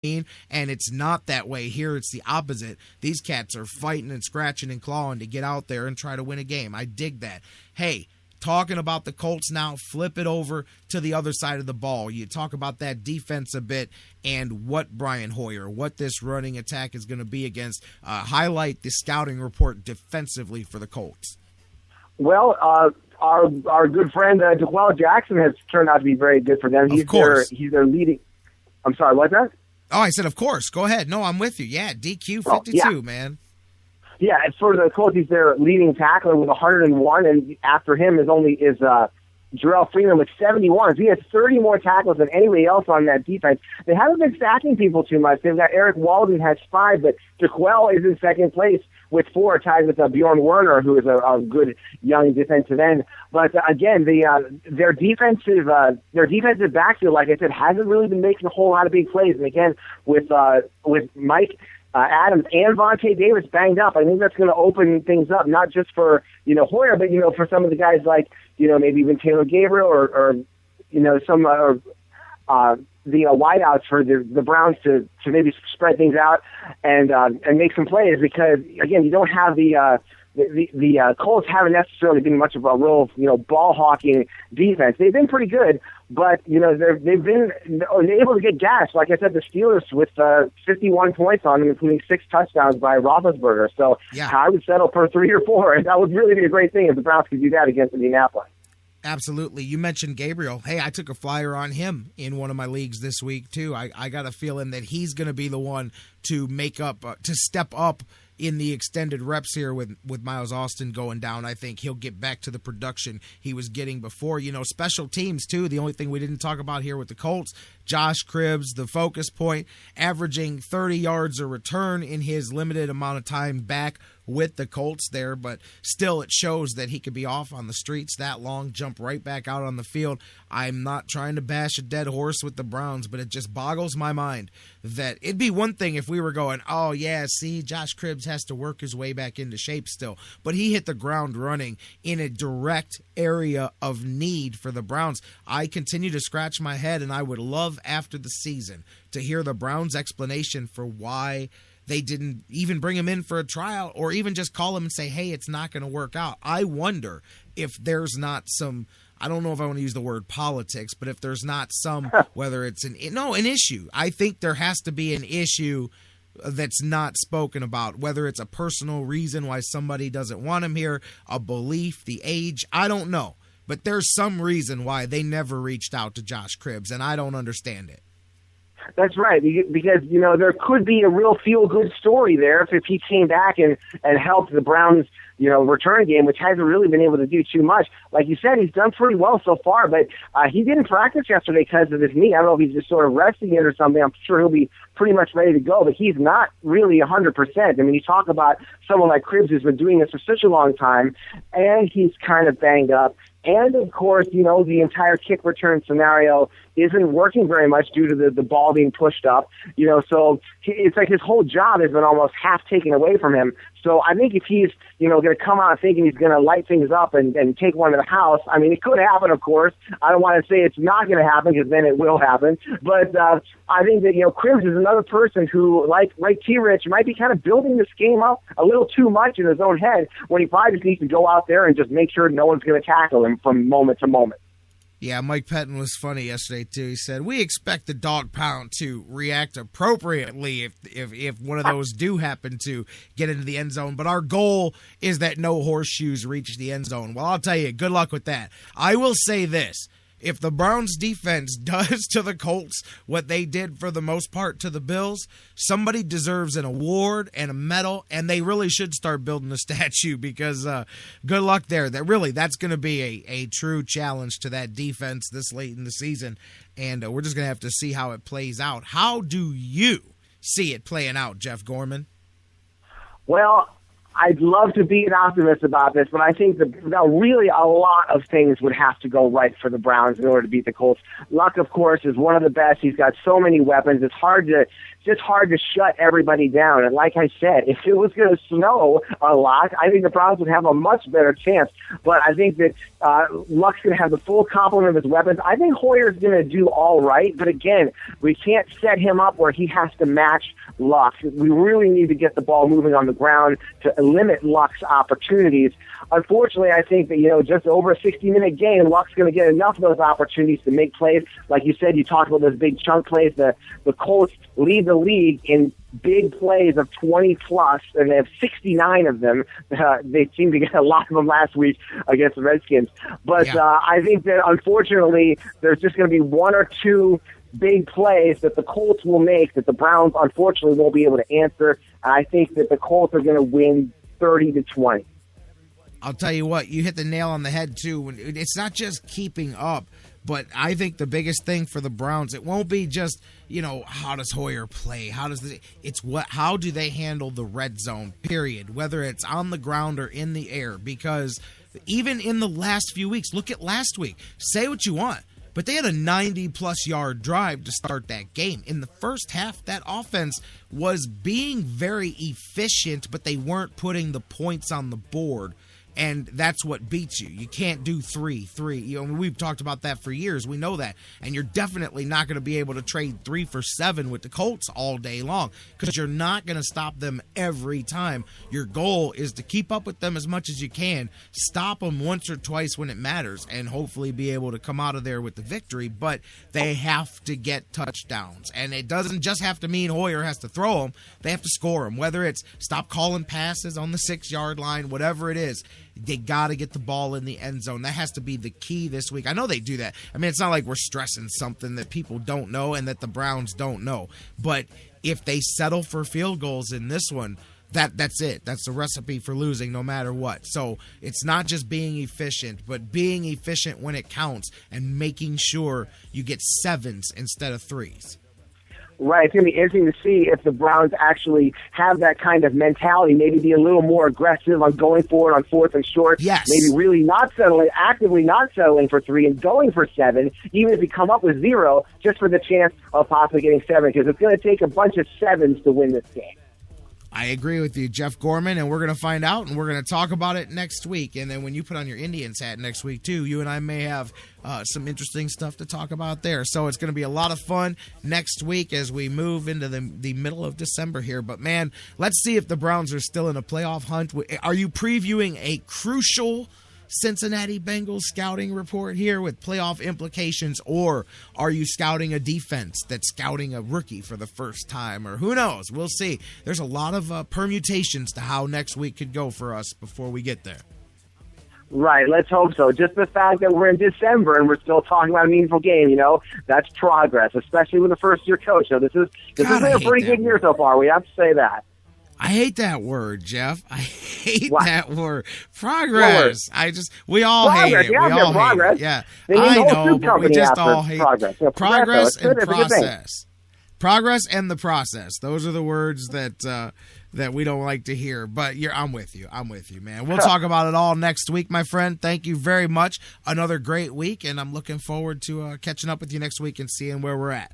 And it's not that way here. It's the opposite. These cats are fighting and scratching and clawing to get out there and try to win a game. I dig that. Hey, talking about the Colts now, flip it over to the other side of the ball. You talk about that defense a bit and what Brian Hoyer, what this running attack is going to be against. Highlight the scouting report defensively for the Colts. Well, our good friend Jansen has turned out to be very good for them. He's their leading. I'm sorry, what's that? Oh, I said, of course. Go ahead. No, I'm with you. Yeah, DQ 52, man. Yeah, it's for the Colts. He's their leading tackler with 101, and after him is Jarrell Freeman with 71. So he has 30 more tackles than anybody else on that defense. They haven't been stacking people too much. They've got Eric Walden has 5, but Jaquel is in second place with 4, tied with Bjorn Werner, who is a good young defensive end. But again, their defensive backfield, like I said, hasn't really been making a whole lot of big plays. And again, with Mike Adams and Vontae Davis banged up, I think that's going to open things up, not just for Hoyer, but for some of the guys like maybe even Taylor Gabriel or some the wideouts for the Browns to maybe spread things out and make some plays, because again, you don't have the Colts haven't necessarily been much of a real ball hawking defense. They've been pretty good, but they've been able to get gashed. Like I said, the Steelers with 51 points on them, including 6 touchdowns by Roethlisberger. So yeah. I would settle for 3 or 4, and that would really be a great thing if the Browns could do that against Indianapolis. Absolutely. You mentioned Gabriel. Hey, I took a flyer on him in one of my leagues this week, too. I got a feeling that he's going to be the one to make up, to step up in the extended reps here with Miles Austin going down. I think he'll get back to the production he was getting before. Special teams, too. The only thing we didn't talk about here with the Colts, Josh Cribbs, the focus point, averaging 30 yards a return in his limited amount of time back with the Colts there, but still it shows that he could be off on the streets that long, jump right back out on the field. I'm not trying to bash a dead horse with the Browns, but it just boggles my mind that it'd be one thing if we were going, oh yeah, see, Josh Cribbs has to work his way back into shape still, but he hit the ground running in a direct area of need for the Browns. I continue to scratch my head, and I would love after the season to hear the Browns' explanation for why they didn't even bring him in for a tryout, or even just call him and say, hey, it's not going to work out. I wonder if there's not some, I don't know if I want to use the word politics, but if there's not some, whether it's an issue. I think there has to be an issue that's not spoken about, whether it's a personal reason why somebody doesn't want him here, a belief, the age, I don't know. But there's some reason why they never reached out to Josh Cribbs, and I don't understand it. That's right, because there could be a real feel-good story there if he came back and helped the Browns, return game, which hasn't really been able to do too much. Like you said, he's done pretty well so far, but he didn't practice yesterday because of his knee. I don't know if he's just sort of resting it or something. I'm sure he'll be pretty much ready to go, but he's not really 100%. I mean, you talk about someone like Cribbs who's been doing this for such a long time, and he's kind of banged up. And, of course, the entire kick return scenario isn't working very much due to the ball being pushed up. So it's like his whole job has been almost half taken away from him. So I think if he's, going to come out thinking he's going to light things up and take one to the house, I mean, it could happen, of course. I don't want to say it's not going to happen, because then it will happen. But I think that, Cribbs is another person who, like T-Rich, might be kind of building this game up a little too much in his own head, when he probably just needs to go out there and just make sure no one's going to tackle him from moment to moment. Yeah, Mike Pettines was funny yesterday, too. He said, we expect the dog pound to react appropriately if one of those do happen to get into the end zone, but our goal is that no horseshoes reach the end zone. Well, I'll tell you, good luck with that. I will say this. If the Browns defense does to the Colts what they did for the most part to the Bills, somebody deserves an award and a medal, and they really should start building a statue, because good luck there. That's going to be a true challenge to that defense this late in the season, and we're just going to have to see how it plays out. How do you see it playing out, Jeff Gorman? Well, I'd love to be an optimist about this, but I think that really a lot of things would have to go right for the Browns in order to beat the Colts. Luck, of course, is one of the best. He's got so many weapons. It's just hard to shut everybody down. And like I said, if it was going to snow a lot, I think the Browns would have a much better chance. But I think that Luck's going to have the full complement of his weapons. I think Hoyer's going to do all right. But again, we can't set him up where he has to match Luck. We really need to get the ball moving on the ground to limit Luck's opportunities. Unfortunately, I think that, just over a 60-minute game, Luck's going to get enough of those opportunities to make plays. Like you said, you talked about those big chunk plays. The Colts lead the league in big plays of 20-plus, and they have 69 of them. They seemed to get a lot of them last week against the Redskins. But I think that, unfortunately, there's just going to be one or two big plays that the Colts will make that the Browns, unfortunately, won't be able to answer. I think that the Colts are going to win 30-20. I'll tell you what, you hit the nail on the head, too. It's not just keeping up, but I think the biggest thing for the Browns, it won't be just, how does Hoyer play? How do they handle the red zone, period, whether it's on the ground or in the air? Because even in the last few weeks, look at last week. Say what you want, but they had a 90-plus yard drive to start that game. In the first half, that offense was being very efficient, but they weren't putting the points on the board. And that's what beats you. You can't do 3-3. We've talked about that for years. We know that. And you're definitely not going to be able to trade 3 for 7 with the Colts all day long because you're not going to stop them every time. Your goal is to keep up with them as much as you can, stop them once or twice when it matters, and hopefully be able to come out of there with the victory. But they have to get touchdowns. And it doesn't just have to mean Hoyer has to throw them. They have to score them, whether it's stop calling passes on the 6-yard line, whatever it is. They got to get the ball in the end zone. That has to be the key this week. I know they do that. I mean, it's not like we're stressing something that people don't know and that the Browns don't know. But if they settle for field goals in this one, that's it. That's the recipe for losing no matter what. So it's not just being efficient, but being efficient when it counts and making sure you get 7s instead of 3s. Right. It's going to be interesting to see if the Browns actually have that kind of mentality, maybe be a little more aggressive on going forward on 4th and short. Yes. Maybe really actively not settling for 3 and going for 7, even if you come up with 0, just for the chance of possibly getting 7, because it's going to take a bunch of 7s to win this game. I agree with you, Jeff Gorman, and we're going to find out, and we're going to talk about it next week. And then when you put on your Indians hat next week, too, you and I may have some interesting stuff to talk about there. So it's going to be a lot of fun next week as we move into the middle of December here. But, man, let's see if the Browns are still in a playoff hunt. Are you previewing a crucial Cincinnati Bengals scouting report here with playoff implications, or are you scouting a defense that's scouting a rookie for the first time, or who knows? We'll see. There's a lot of permutations to how next week could go for us before we get there. Right, let's hope so. Just the fact that we're in December and we're still talking about a meaningful game, that's progress, especially with a first-year coach. So this has been a pretty good year so far. We have to say that. I hate that word, Jeff. I hate that word. Progress. We all hate it. We all hate it. Yeah, I know, but we just all hate progress. Progress and process. Progress and the process. Those are the words that we don't like to hear. But I'm with you. I'm with you, man. We'll talk about it all next week, my friend. Thank you very much. Another great week, and I'm looking forward to catching up with you next week and seeing where we're at.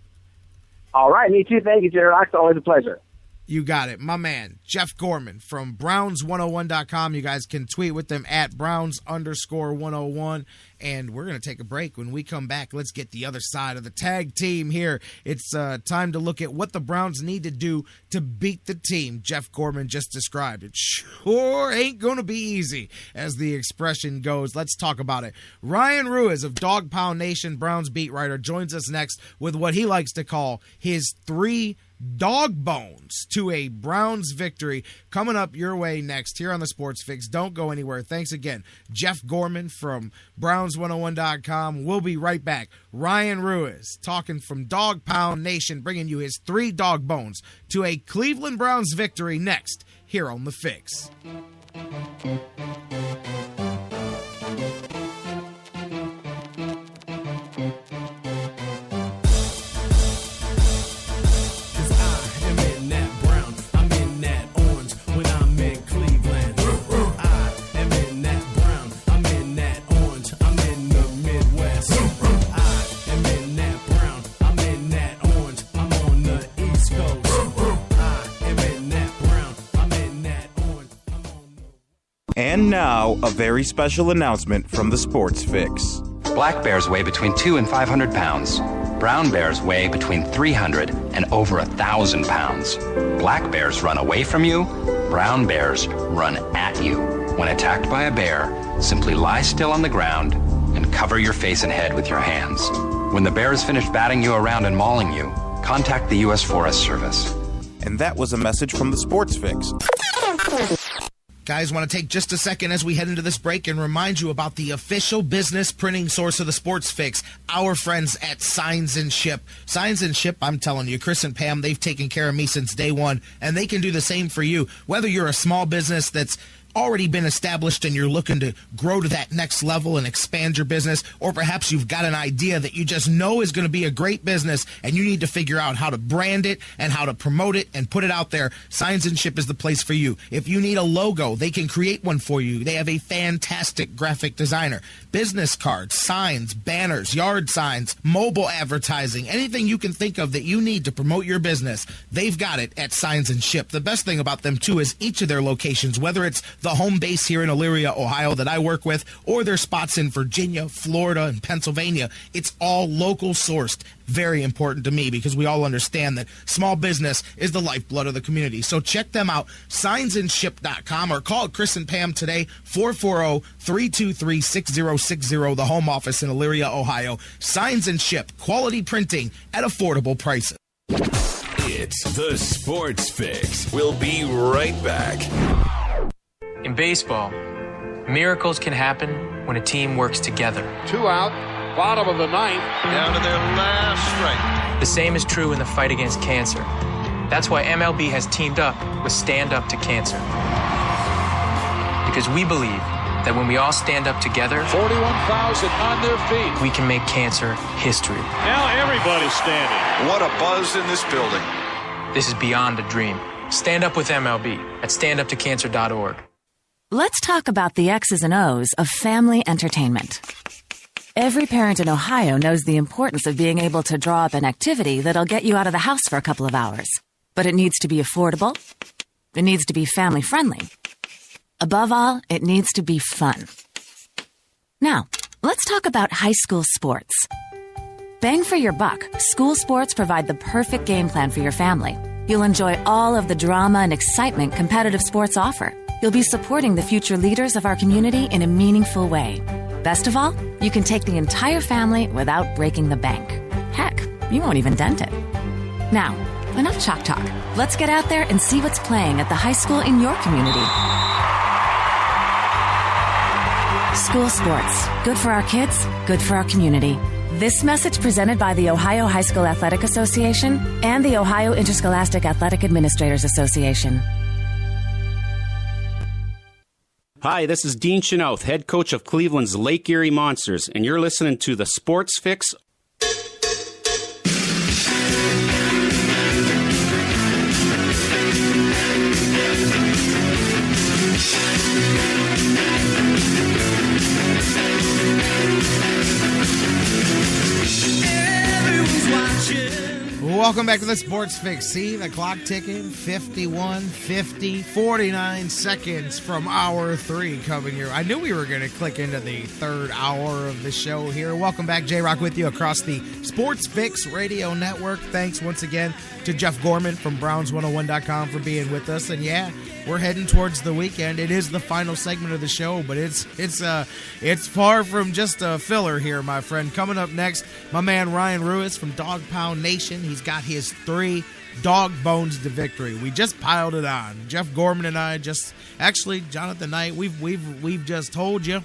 All right, me too. Thank you, Jared. It's always a pleasure. You got it. My man, Jeff Gorman from Browns101.com. You guys can tweet with them at Browns_101. And we're going to take a break. When we come back, let's get the other side of the tag team here. It's time to look at what the Browns need to do to beat the team Jeff Gorman just described. It sure ain't going to be easy, as the expression goes. Let's talk about it. Ryan Ruiz of Dog Pound Nation, Browns beat writer, joins us next with what he likes to call his 3 dog bones to a Browns victory. Coming up your way next here on the Sports Fix. Don't go anywhere. Thanks again, Jeff Gorman from Browns101.com. We'll be right back. Ryan Ruiz talking from Dog Pound Nation, bringing you his 3 dog bones to a Cleveland Browns victory next here on The Fix. I'm in that Cleveland. And now, a very special announcement from the Sports Fix. Black bears weigh between 200 and 500 pounds. Brown bears weigh between 300 and over 1,000 pounds. Black bears run away from you. Brown bears run at you. When attacked by a bear, simply lie still on the ground and cover your face and head with your hands. When the bear is finished batting you around and mauling you, contact the U.S. Forest Service. And that was a message from the Sports Fix. Guys, want to take just a second as we head into this break and remind you about the official business printing source of the Sports Fix, our friends at Signs and Ship. Signs and Ship, I'm telling you, Chris and Pam, they've taken care of me since day one, and they can do the same for you. Whether you're a small business that's already been established and you're looking to grow to that next level and expand your business, or perhaps you've got an idea that you just know is going to be a great business and you need to figure out how to brand it and how to promote it and put it out there, Signs and Ship is the place for you. If you need a logo, they can create one for you. They have a fantastic graphic designer. Business cards, signs, banners, yard signs, mobile advertising, anything you can think of that you need to promote your business, they've got it at Signs and Ship. The best thing about them, too, is each of their locations, whether it's the home base here in Elyria, Ohio that I work with, or their spots in Virginia, Florida, and Pennsylvania, it's all local sourced. Very important to me because we all understand that small business is the lifeblood of the community. So check them out, signsandship.com, or call Chris and Pam today, 440-323-6060, the home office in Elyria, Ohio. Signs and Ship, quality printing at affordable prices. It's the Sports Fix. We'll be right back. In baseball, miracles can happen when a team works together. 2 out, bottom of the ninth. Down to their last strike. The same is true in the fight against cancer. That's why MLB has teamed up with Stand Up to Cancer. Because we believe that when we all stand up together, 41,000 on their feet. we can make cancer history. Now everybody's standing. What a buzz in this building. This is beyond a dream. Stand up with MLB at standuptocancer.org. Let's talk about the X's and O's of family entertainment. Every parent in Ohio knows the importance of being able to draw up an activity that'll get you out of the house for a couple of hours. But it needs to be affordable. It needs to be family-friendly. Above all, it needs to be fun. Now, let's talk about high school sports. Bang for your buck, school sports provide the perfect game plan for your family. You'll enjoy all of the drama and excitement competitive sports offer. You'll be supporting the future leaders of our community in a meaningful way. Best of all, you can take the entire family without breaking the bank. Heck, you won't even dent it. Now, enough chalk talk. Let's get out there and see what's playing at the high school in your community. School sports. Good for our kids, good for our community. This message presented by the Ohio High School Athletic Association and the Ohio Interscholastic Athletic Administrators Association. Hi, this is Dean Chenoweth, head coach of Cleveland's Lake Erie Monsters, and you're listening to the Sports Fix. Welcome back to the Sports Fix. See the clock ticking, 51, 50, 49 seconds from hour 3 coming here. I knew we were going to click into the third hour of the show here. Welcome back, J-Rock with you across the Sports Fix Radio Network. Thanks once again to Jeff Gorman from Browns101.com for being with us. And yeah, we're heading towards the weekend. It is the final segment of the show, but it's far from just a filler here, my friend. Coming up next, my man Ryan Ruiz from Dog Pound Nation. He's got his 3 dog bones to victory. We just piled it on. Jeff Gorman and I Jonathan Knight, we've just told you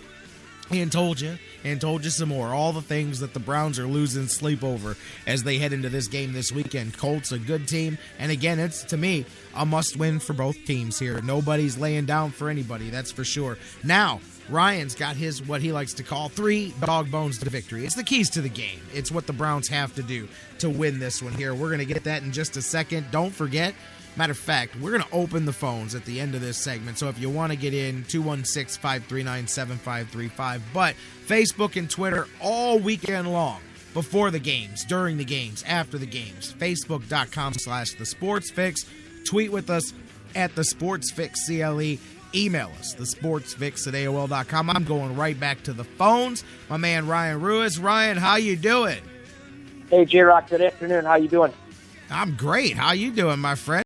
and told you and told you some more. All the things that the Browns are losing sleep over as they head into this game this weekend. Colts, a good team. And again, it's, to me, a must-win for both teams here. Nobody's laying down for anybody, that's for sure. Now, Ryan's got his, what he likes to call, 3 dog bones to victory. It's the keys to the game. It's what the Browns have to do to win this one here. We're going to get that in just a second. Don't forget, matter of fact, we're going to open the phones at the end of this segment. So if you want to get in, 216-539-7535. But Facebook and Twitter all weekend long, before the games, during the games, after the games. Facebook.com/thesportsfix. Tweet with us at the Sports Fix CLE. email us, thesportsfix@AOL.com. I'm going right back to the phones. My man Ryan Ruiz. Ryan, how you doing? Hey, J-Rock, good afternoon. How you doing? I'm great. How you doing, my friend?